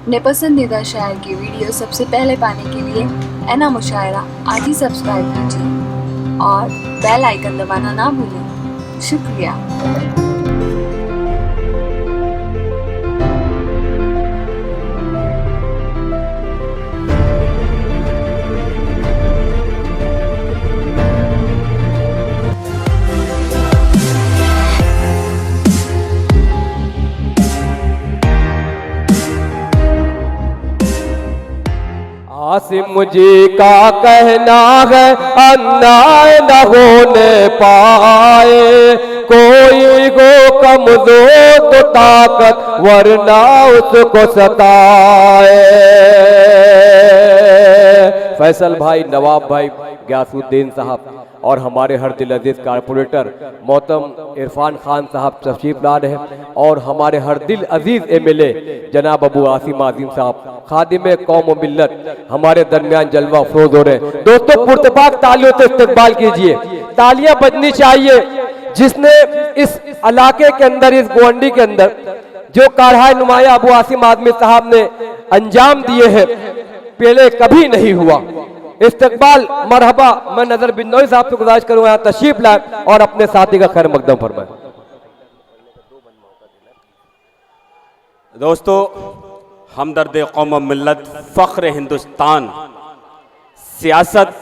अपने पसंदीदा शायर की वीडियो सबसे पहले पाने के लिए एना मुशायरा आज ही सब्सक्राइब कीजिए और बेल आइकन दबाना ना भूलें। शुक्रिया। आसिम जी का कहना है अन्याय न होने पाए, कोई हो कमजोर तो ताकत वरना उसको सताए। फैसल भाई, नवाब भाई, गयासुद्दीन साहब और हमारे हर दिल अजीज कारपोरेटर मोहतरम इरफान खान साहब तशरीफ ला रहे हैं और हमारे हर दिल अजीज एमएलए जनाब अबू आसिम आजिम साहब खादिम कौम व मिल्लत हमारे दरमियान जलवा अफरोज हो रहे हैं। दोस्तों, पुरतपाक तालियों से इस्तकबाल कीजिए, तालियां बजनी चाहिए। जिसने इस इलाके के अंदर, इस गोंडी के अंदर जो काढ़ा नुमाया अबू आसिम आजमी साहब ने अंजाम दिए हैं, पहले कभी नहीं हुआ। इस्तकबाल मरहबा। मैं नजर बिन्नोई साहब से गुजारिश करूंगा यहाँ तशरीफ लाए और अपने साथी का खैर मकदम फरमाए। दोस्तों, हमदर्द कौम मिल्लत, फ़ख्र हिंदुस्तान, सियासत,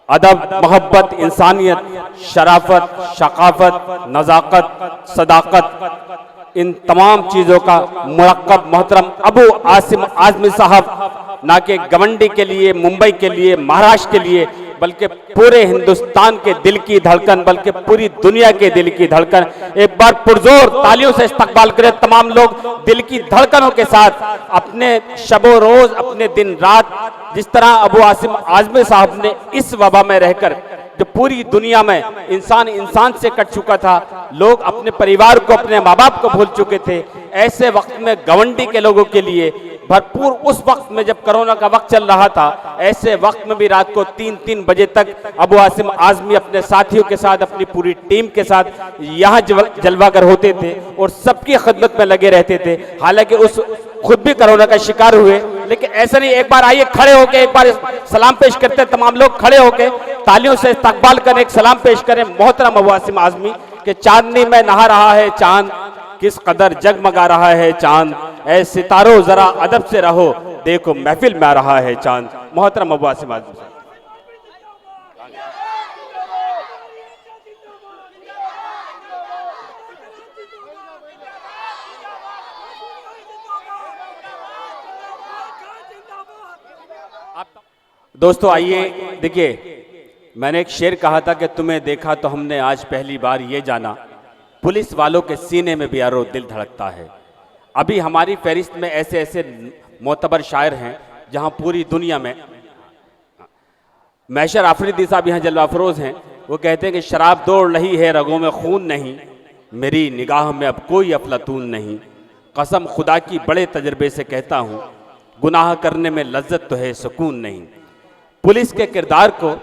अदब, मोहब्बत, इंसानियत, शराफत, शकाफत, नज़ाकत, सदाकत, इन तमाम चीज़ों का मुरक्कब मोहतरम अबू आसिम आज़मी साहब ना कि गवंडी के लिए, मुंबई के लिए, महाराष्ट्र के लिए, बल्कि पूरे हिंदुस्तान के दिल की धड़कन, बल्कि पूरी दुनिया के दिल की धड़कन। एक बार पुरजोर तालियों से इस्तकबाल करें तमाम लोग दिल की धड़कनों के साथ। अपने शबो रोज, अपने दिन रात, जिस तरह अबू आसिम आज़मी साहब ने इस वबा में रहकर जो पूरी दुनिया में इंसान इंसान से कट चुका था, लोग अपने परिवार को, अपने माँ बाप को भूल चुके थे, ऐसे वक्त में गवंडी के लोगों के लिए भरपूर, उस वक्त में जब कोरोना का वक्त चल रहा था, ऐसे वक्त में भी रात को 3-3 बजे तक अबू आसिम आज़मी अपने साथियों के साथ, अपनी पूरी टीम के साथ यहाँ जलवागर होते थे और सबकी खिदमत में लगे रहते थे। हालांकि उस खुद भी कोरोना का शिकार हुए, लेकिन ऐसा नहीं। एक बार आइए खड़े होके एक बार सलाम पेश करते हैं, तमाम लोग खड़े होके तालियों से इस्तकबाल करें, एक सलाम पेश करें मोहतरम अबू आसिम आज़मी के। चांदनी में नहा रहा है चांद, किस कदर जगमगा रहा है चांद, ऐ सितारों जरा अदब से रहो, देखो महफिल में आ रहा है चांद। मोहतरम अबू आसिम आज़मी साहब। दोस्तों आइए, देखिए, मैंने एक शेर कहा था कि तुम्हें देखा तो हमने आज पहली बार ये जाना, पुलिस वालों के सीने में भी यारो दिल धड़कता है। अभी हमारी फहरिस्त में ऐसे ऐसे मोतबर शायर हैं जहां पूरी दुनिया में, मैशर आफरीदी साहब यहाँ जलवा अफरोज हैं, वो कहते हैं कि शराब दौड़ रही है रगों में खून नहीं, मेरी निगाह में अब कोई अफलातून नहीं, कसम खुदा की बड़े तजर्बे से कहता हूँ, गुनाह करने में लज्जत तो है सुकून नहीं। पुलिस के किरदार को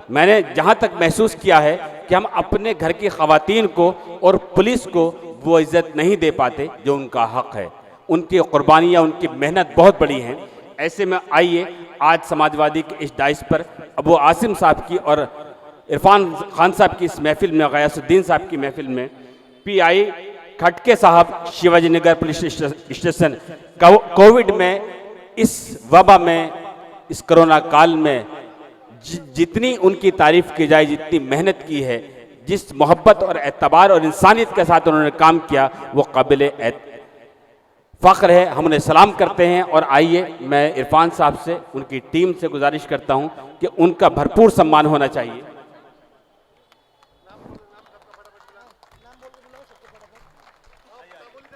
मैंने जहाँ तक महसूस किया है कि हम अपने घर की ख़वातीन को और पुलिस को वो इज़्ज़त नहीं दे पाते जो उनका हक़ है। उनकी कुर्बानियाँ, उनकी मेहनत बहुत बड़ी हैं। ऐसे में आइए आज समाजवादी के इस डाइस पर अबू आसिम साहब की और इरफान खान साहब की इस महफिल में, गयासुद्दीन साहब की महफिल में, PI खटके साहब Shivaji Nagar police station Covid में, इस वबा में, इस कोरोना काल में जितनी उनकी तारीफ की जाए, जितनी मेहनत की है, जिस मोहब्बत और एतबार और इंसानियत के साथ उन्होंने काम किया, वो काबिल फ़ख्र है। हम उन्हें सलाम करते हैं और आइए मैं इरफान साहब से, उनकी टीम से गुजारिश करता हूं कि उनका भरपूर सम्मान होना चाहिए।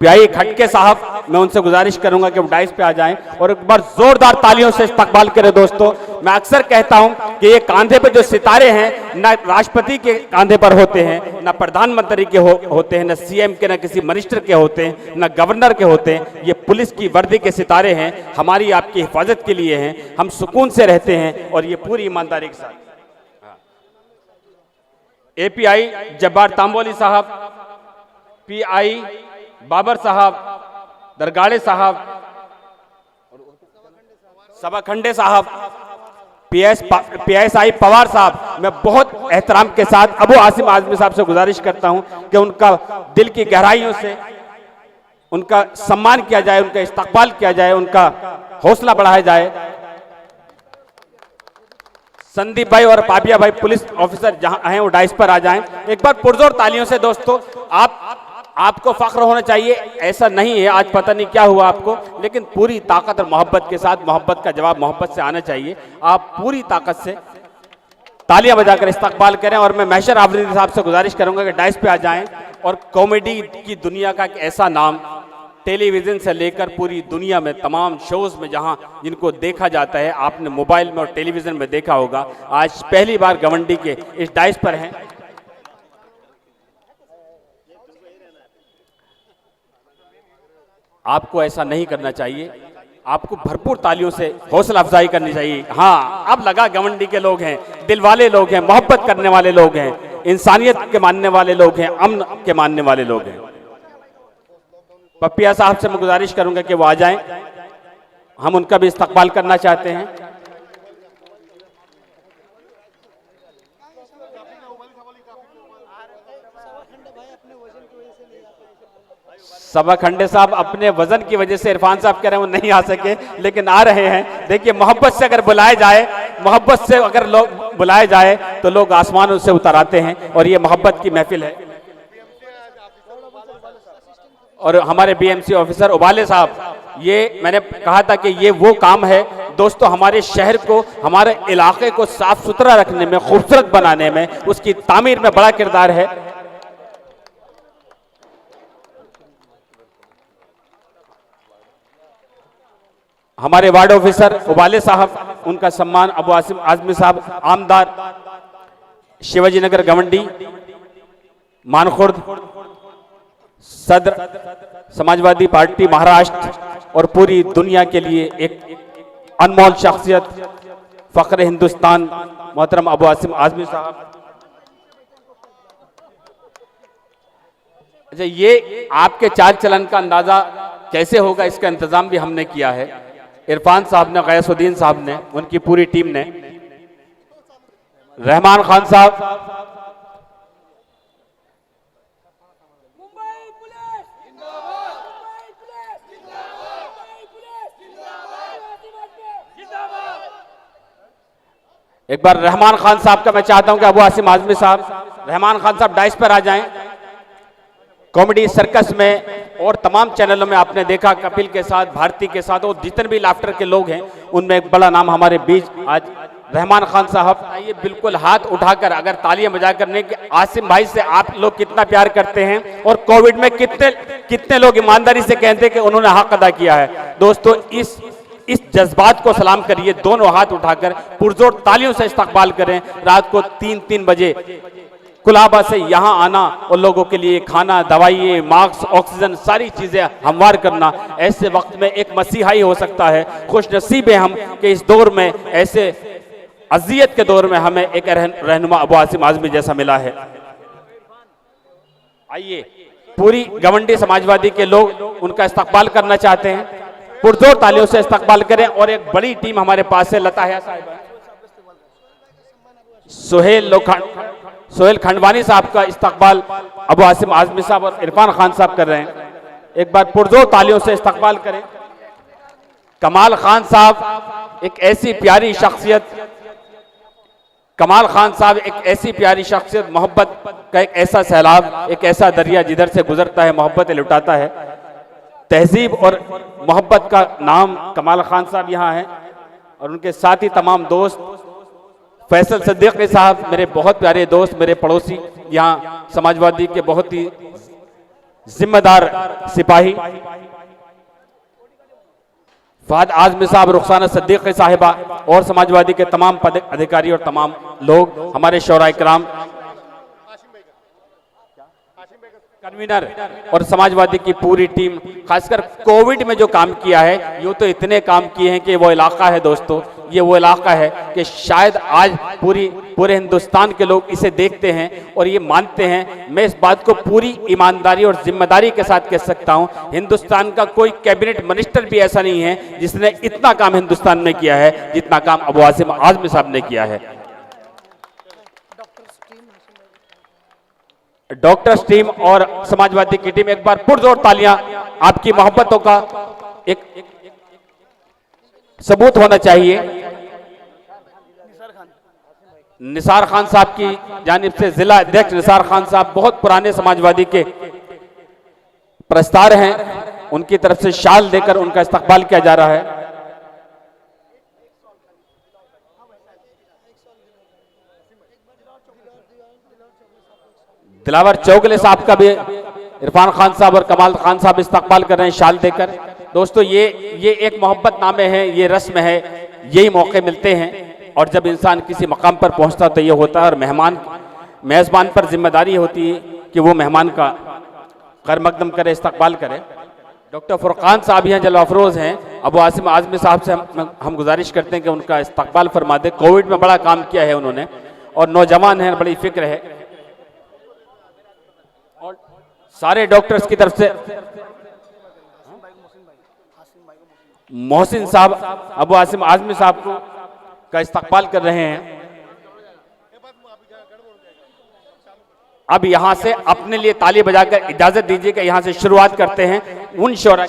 PI खटके साहब, मैं उनसे गुजारिश करूंगा कि वो डाइस पे आ जाएं और एक बार जोरदार तालियों से इस्तकबाल करें। दोस्तों, मैं अक्सर कहता हूं कि ये कांधे पे जो सितारे हैं, ना राष्ट्रपति के कांधे पर होते हैं, ना प्रधानमंत्री के होते हैं, ना CM के, ना किसी मिनिस्टर के होते हैं, ना गवर्नर के होते हैं। ये पुलिस की वर्दी के सितारे हैं, हमारी आपकी हिफाजत के लिए हैं। हम सुकून से रहते हैं और ये पूरी ईमानदारी के साथ। API जब्बार तांबोली साहब, PI बाबर साहब, दरगाड़े साहब, सभाखंडे साहब, PSI पवार साहब, मैं बहुत एहतराम के साथ अबू आसिम आजमी साहब से गुजारिश करता हूं कि उनका दिल की गहराइयों से उनका सम्मान किया जाए, उनका इस्तकबाल किया जाए, उनका हौसला बढ़ाया जाए। संदीप भाई और पाबिया भाई पुलिस ऑफिसर जहां हैं वो डाइस पर आ जाएं। एक बार पुरजोर तालियों से दोस्तों, आपको फख्र होना चाहिए, ऐसा नहीं है आज पता नहीं क्या हुआ आपको, लेकिन पूरी ताकत और मोहब्बत के साथ, मोहब्बत का जवाब मोहब्बत से आना चाहिए। आप पूरी ताकत से तालियां बजाकर इस्तकबाल करें। और मैं महशर आफरीदी साहब से गुजारिश करूंगा कि डाइस पे आ जाएं। और कॉमेडी की दुनिया का एक ऐसा नाम, टेलीविजन से लेकर पूरी दुनिया में तमाम शोज में जहां जिनको देखा जाता है, आपने मोबाइल में और टेलीविजन में देखा होगा, आज पहली बार गवंडी के इस डाइस पर हैं। आपको ऐसा नहीं करना चाहिए, आपको भरपूर तालियों से हौसला अफजाई करनी चाहिए। हाँ, अब लगा गवंडी के लोग हैं, दिल वाले लोग हैं, मोहब्बत करने वाले लोग हैं, इंसानियत के मानने वाले लोग हैं, अमन के मानने वाले लोग हैं। पपिया साहब से मैं गुजारिश करूंगा कि वो आ जाएं, हम उनका भी इस्तकबाल करना चाहते हैं। सभाखंडे साहब अपने वजन की वजह से, इरफान साहब कह रहे हैं वो नहीं आ सके, लेकिन आ रहे हैं। देखिए, मोहब्बत से अगर बुलाए जाए, मोहब्बत से अगर लोग बुलाए जाए तो लोग आसमानों से उतर आते हैं, और ये मोहब्बत की महफिल है। और हमारे BMC ऑफिसर उबाले साहब, ये मैंने कहा था कि ये वो काम है दोस्तों, हमारे शहर को, हमारे इलाके को साफ सुथरा रखने में, खूबसूरत बनाने में, उसकी तामीर में बड़ा किरदार है। हमारे वार्ड ऑफिसर उबाले साहब, उनका सम्मान अबू आसिम आजमी साहब, आमदार शिवाजी नगर गवंडी मानखुर्द, सदर समाजवादी पार्टी महाराष्ट्र और पूरी दुनिया के लिए एक अनमोल शख्सियत, फख्र हिंदुस्तान मोहतरम अबू आसिम आजमी साहब। अच्छा, ये आपके चाल चलन का अंदाजा कैसे होगा, इसका इंतजाम भी हमने किया है। इरफान साहब ने, गयासुद्दीन साहब ने, उनकी पूरी टीम ने, रहमान खान साहब, एक बार रहमान खान साहब का मैं चाहता हूं कि अबू आसिम आजमी साहब, रहमान खान साहब डाइस पर आ जाएं। कॉमेडी सर्कस में और तमाम चैनलों में आपने देखा, कपिल के साथ, भारती के साथ, और जितने भी लाफ्टर के लोग हैं उनमें एक बड़ा नाम हमारे बीच आज रहमान खान साहब। आइए बिल्कुल हाथ उठाकर अगर तालियां बजा करने कि आसिम भाई से आप लोग कितना प्यार करते हैं, और कोविड में कितने लोग ईमानदारी से कहते हैं कि उन्होंने हक अदा किया है। दोस्तों, इस जज्बात को सलाम करिए, दोनों हाथ उठाकर पुरजोर तालियों से इस्तकबाल करें। रात को 3-3 बजे कुलाबा से यहाँ आना और लोगों के लिए खाना, दवाई, मास्क, ऑक्सीजन, सारी चीजें हमवार करना, ऐसे वक्त में एक मसीहा ही हो सकता है। खुश नसीब है हम कि इस दौर में, ऐसे अजियत के दौर में, हमें एक रहनुमा अबू आसिम आजमी जैसा मिला है। आइए, पूरी गवंडी समाजवादी के लोग उनका इस्तकबाल करना चाहते हैं, पुरजोर तालियों से इस्तकबाल करें। और एक बड़ी टीम हमारे पास है, लता है साहिबा, सोहेल खंडवानी साहब का इस्तकबाल अबू आसिम आजमी साहब और इरफान खान साहब कर रहे हैं। एक बार पुरजोर तालियों से इस्तकबाल करें। कमाल खान साहब एक ऐसी प्यारी शख्सियत, कमाल खान साहब एक ऐसी प्यारी शख्सियत, मोहब्बत का एक ऐसा सैलाब, एक ऐसा दरिया जिधर से गुजरता है मोहब्बतें लुटाता है। तहजीब और मोहब्बत का नाम कमाल खान साहब यहाँ हैं, और उनके साथ ही तमाम दोस्त, फैसल सिद्दीकी साहब मेरे बहुत प्यारे दोस्त, मेरे पड़ोसी, यहाँ समाजवादी के बहुत ही जिम्मेदार सिपाही, फहद आजमी साहब, रुखसाना सिद्दीकी साहिबा, और समाजवादी के तमाम अधिकारी और तमाम लोग, हमारे शौरा इकराम, कन्वीनर और समाजवादी की पूरी टीम, खासकर कोविड में जो काम किया है, यूँ तो इतने काम किए हैं कि वो इलाका है दोस्तों, ये वो इलाका है कि शायद आज पूरे हिंदुस्तान के लोग इसे देखते हैं और ये मानते हैं। मैं इस बात को पूरी ईमानदारी और जिम्मेदारी के साथ कह सकता हूं, हिंदुस्तान का कोई कैबिनेट मिनिस्टर भी ऐसा नहीं है जिसने इतना काम हिंदुस्तान में किया है जितना काम अबू आसिम आज़मी साहब ने किया है। डॉक्टर स्ट्रीम और समाजवादी की टीम, एक बार पुरजोर तालियां, आपकी मोहब्बतों का एक सबूत होना चाहिए। निसार खान साहब की जानिब से जिला अध्यक्ष निसार खान साहब बहुत पुराने समाजवादी के प्रस्तार हैं, उनकी तरफ से शाल देकर उनका इस्तकबाल किया जा रहा है। दिलावर चौगले साहब का भी इरफान खान साहब और कमाल खान साहब इस्तकबाल कर रहे हैं शाल देकर। दोस्तों ये एक मोहब्बत नामे है, ये रस्म है, यही मौके मिलते हैं और जब इंसान किसी मकाम पर पहुंचता तो ये होता है। और मेज़बान पर जिम्मेदारी होती है कि वो मेहमान का खैर-मक़दम करे, इस्तकबाल करे। डॉक्टर फुरकान साहब यहाँ जलवा अफरोज़ हैं, अबू आसिम आज़मी साहब से हम गुजारिश करते हैं कि उनका इस्तकबाल फरमा दे। कोविड में बड़ा काम किया है उन्होंने और नौजवान हैं, बड़ी फिक्र है। और सारे डॉक्टर्स की तरफ से मोहसिन साहब अबू आसिम आज़मी साहब को का इस्तकबाल कर रहे हैं। अब यहां से अपने लिए ताली बजाकर इजाजत दीजिए कि यहां से शुरुआत करते हैं उन शोरा